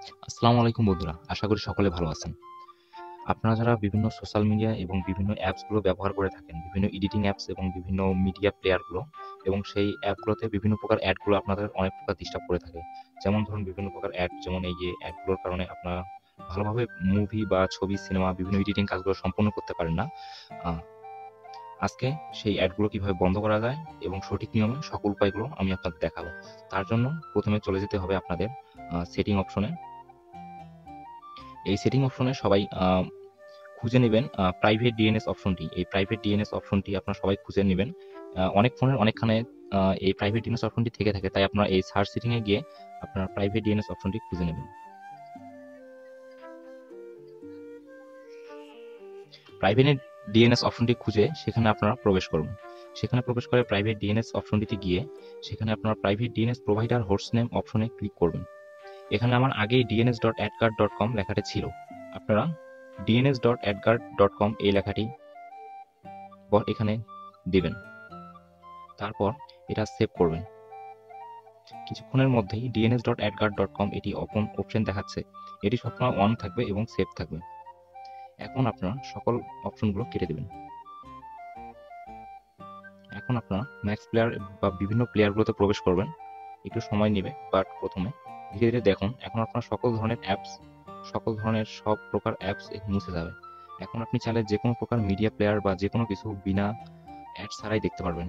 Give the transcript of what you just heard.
আসসালামু আলাইকুম বন্ধুরা, আশা করি সকলে ভালো আছেন। আপনারা যারা বিভিন্ন সোশ্যাল মিডিয়া এবং বিভিন্ন অ্যাপসগুলো ব্যবহার করে থাকেন, বিভিন্ন এডিটিং অ্যাপস এবং বিভিন্ন মিডিয়া প্লেয়ারগুলো, এবং সেই অ্যাপগুলোতে বিভিন্ন প্রকার অ্যাডগুলো আপনাদের অনেক প্রকার ডিস্টার্ব করে থাকে। যেমন ধরুন বিভিন্ন প্রকার অ্যাড, যেমন এই যে অ্যাডগুলোর কারণে আপনারা ভালোভাবে মুভি বা ছবি, সিনেমা বিভিন্ন এডিটিং কাজগুলো সম্পন্ন করতে পারেন না। আহ, আজকে সেই অ্যাডগুলো কিভাবে বন্ধ করা যায় এবং সঠিক নিয়মে সকল উপায়গুলো আমি আপনাদের দেখাবো। তার জন্য প্রথমে চলে যেতে হবে আপনাদের সেটিং অপশনে। এই সেটিং অপশনে সবাই খুঁজে নেবেন প্রাইভেট ডিএনএস অপশনটি। এই প্রাইভেট ডিএনএস অপশনটি আপনারা সবাই খুঁজে নেবেন। অনেক ফোনের অনেকখানে এই প্রাইভেট ডিএনএস অপশনটি থেকে থাকে, তাই আপনারা এই সার্চ সেটিং এ গিয়ে আপনারা প্রাইভেট ডিএনএস অপশনটি খুঁজে নেবেন। প্রাইভেট ডিএনএস অপশনটি খুঁজে সেখানে আপনারা প্রবেশ করুন। সেখানে প্রবেশ করে প্রাইভেট ডিএনএস অপশনটিতে গিয়ে সেখানে আপনারা private DNS provider host name অপশনে ক্লিক করবেন। এখানে আমার আগেই dns.adguard.com লেখাটি ছিল, আপনারা dns.adguard.com এই লেখাটি এখানে দিবেন। তারপর এটা সেভ করবেন। কিছুক্ষণের মধ্যেই dns.adguard.com এটি অপশন দেখাচ্ছে। এটি সবসময় অন থাকবে এবং সেভ থাকবে। এখন আপনারা সকল অপশনগুলো কেটে দেবেন। এখন আপনারা ম্যাক্স প্লেয়ার বা বিভিন্ন প্লেয়ারগুলোতে প্রবেশ করবেন। একটু সময় নেবে, বাট প্রথমে ধীরে ধীরে দেখুন এখন আপনার সকল ধরনের অ্যাপস, সকল ধরনের সব প্রকার অ্যাপস মুছে যাবে। এখন আপনি চাইলে যে কোনো প্রকার মিডিয়া প্লেয়ার বা যে কোনো কিছু বিনা অ্যাড ছাড়াই দেখতে পারবেন।